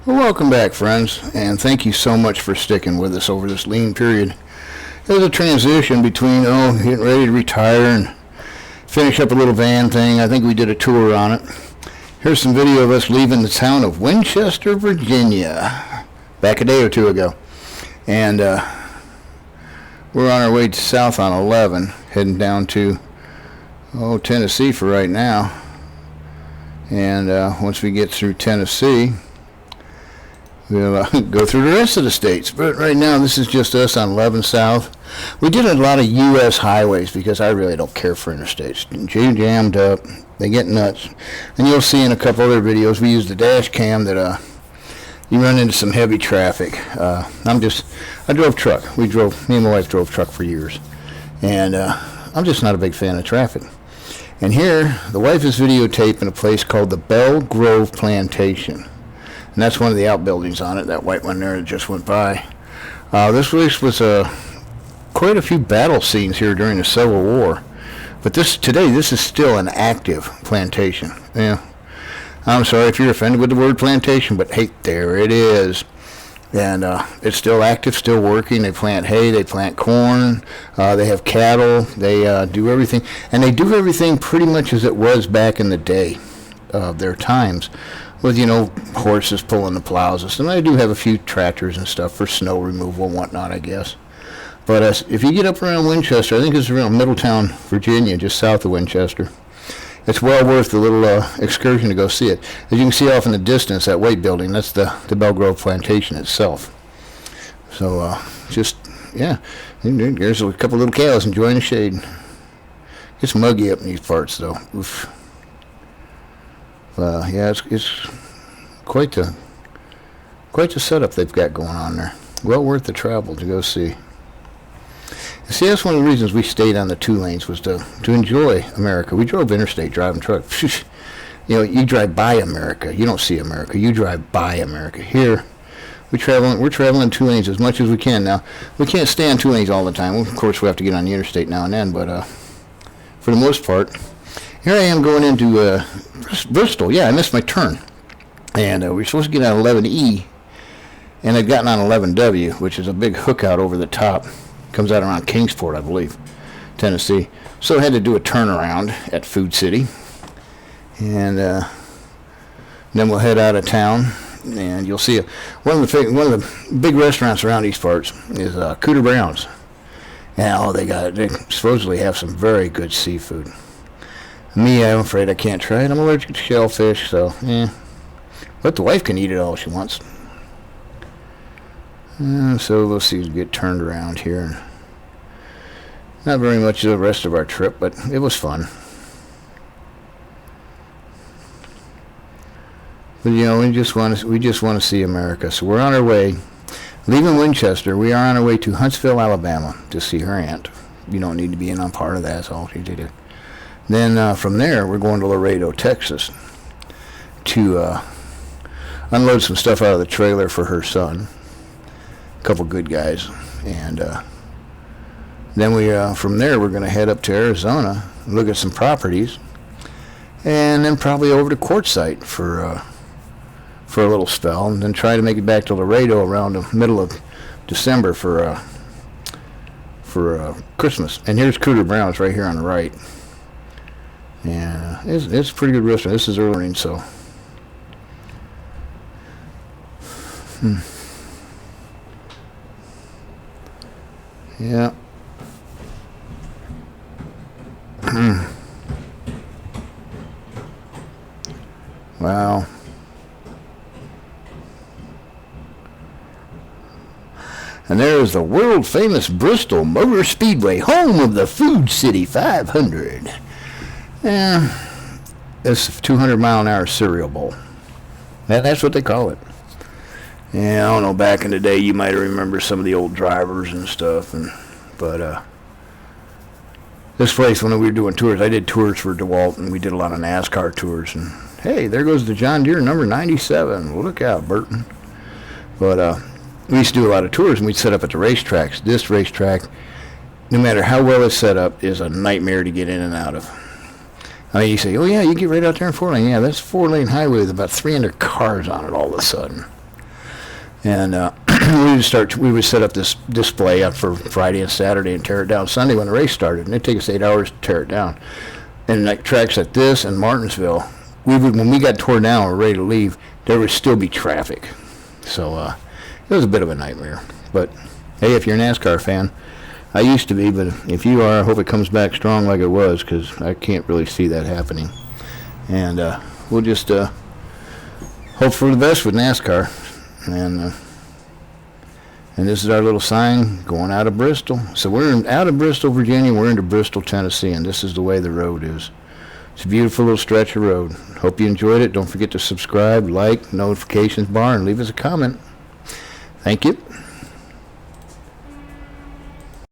Well, welcome back, friends, and thank you so much for sticking with us over this lean period. It was a transition between, getting ready to retire and finish up a little van thing. I think we did a tour on it. Here's some video of us leaving the town of Winchester, Virginia, back a day or two ago. And we're on our way to south on 11, heading down to, Tennessee for right now. And once we get through Tennessee, we'll go through the rest of the states. But right now, this is just us on 11 South. We did a lot of U.S. highways because I really don't care for interstates. Jammed up. They get nuts. And you'll see in a couple other videos, we use the dash cam that you run into some heavy traffic. I drove truck. Me and my wife drove truck for years. And I'm just not a big fan of traffic. And here, the wife is videotaping a place called the Belle Grove Plantation. And that's one of the outbuildings on it, that white one there that just went by. This place was quite a few battle scenes here during the Civil War. But this is still an active plantation. Yeah. I'm sorry if you're offended with the word plantation, but hey, there it is. And it's still active, still working. They plant hay, they plant corn, they have cattle, they do everything. And they do everything pretty much as it was back in the day of their times, with, horses pulling the plows. And they do have a few tractors and stuff for snow removal and whatnot, I guess. But if you get up around Winchester, I think it's around Middletown, Virginia, just south of Winchester. It's well worth the little excursion to go see it. As you can see off in the distance, that white building, that's the Belle Grove Plantation itself. So, there's a couple little cows enjoying the shade. It's muggy up in these parts, though. Oof. It's quite the setup they've got going on there. Well worth the travel to go see. See, that's one of the reasons we stayed on the 2 lanes, was to enjoy America. We drove interstate driving truck. You drive by America. You don't see America. You drive by America. Here, we're traveling 2 lanes as much as we can. Now, we can't stay on 2 lanes all the time. Of course, we have to get on the interstate now and then, but for the most part, here I am going into Bristol. Yeah, I missed my turn. And we were supposed to get on 11E, and I'd gotten on 11W, which is a big hook out over the top. Comes out around Kingsport, I believe, Tennessee. So I had to do a turnaround at Food City. And then we'll head out of town. And you'll see one of the big restaurants around these parts is Cooter Brown's. And they supposedly have some very good seafood. Me, I'm afraid I can't try it. I'm allergic to shellfish, so but the wife can eat it all she wants. So let's see, get turned around here. Not very much of the rest of our trip, but it was fun. But we just want to see America. So we're on our way, leaving Winchester. We are on our way to Huntsville, Alabama, to see her aunt. You don't need to be in on part of that. That's all she did. Then from there, we're going to Laredo, Texas, to unload some stuff out of the trailer for her son. A couple good guys, and then from there we're going to head up to Arizona, look at some properties, and then probably over to Quartzsite for a little spell, and then try to make it back to Laredo around the middle of December for Christmas. And here's Cooter Brown's right here on the right, and it's a pretty good restaurant. This is early morning, so. Yeah. Wow. And there is the world-famous Bristol Motor Speedway, home of the Food City 500. Yeah, it's a 200-mile-an-hour cereal bowl. That's what they call it. Yeah, I don't know, back in the day, you might remember some of the old drivers and stuff, but this place, when we were doing tours, I did tours for DeWalt, and we did a lot of NASCAR tours, and hey, there goes the John Deere number 97. Well, look out, Burton. But we used to do a lot of tours, and we'd set up at the racetracks. This racetrack, no matter how well it's set up, is a nightmare to get in and out of. I mean, you say, oh, yeah, you get right out there in 4-lane. Yeah, that's 4-lane highway with about 300 cars on it all of a sudden. And we would set up this display up for Friday and Saturday and tear it down Sunday when the race started. And it'd take us 8 hours to tear it down. And like tracks like this and Martinsville, when we got torn down and were ready to leave, there would still be traffic. So it was a bit of a nightmare. But hey, if you're a NASCAR fan, I used to be, but if you are, I hope it comes back strong like it was, because I can't really see that happening. And we'll just hope for the best with NASCAR. And this is our little sign going out of Bristol. So we're out of Bristol, Virginia. We're into Bristol, Tennessee, and this is the way the road is. It's a beautiful little stretch of road. Hope you enjoyed it. Don't forget to subscribe, like, notifications bar, and leave us a comment. Thank you.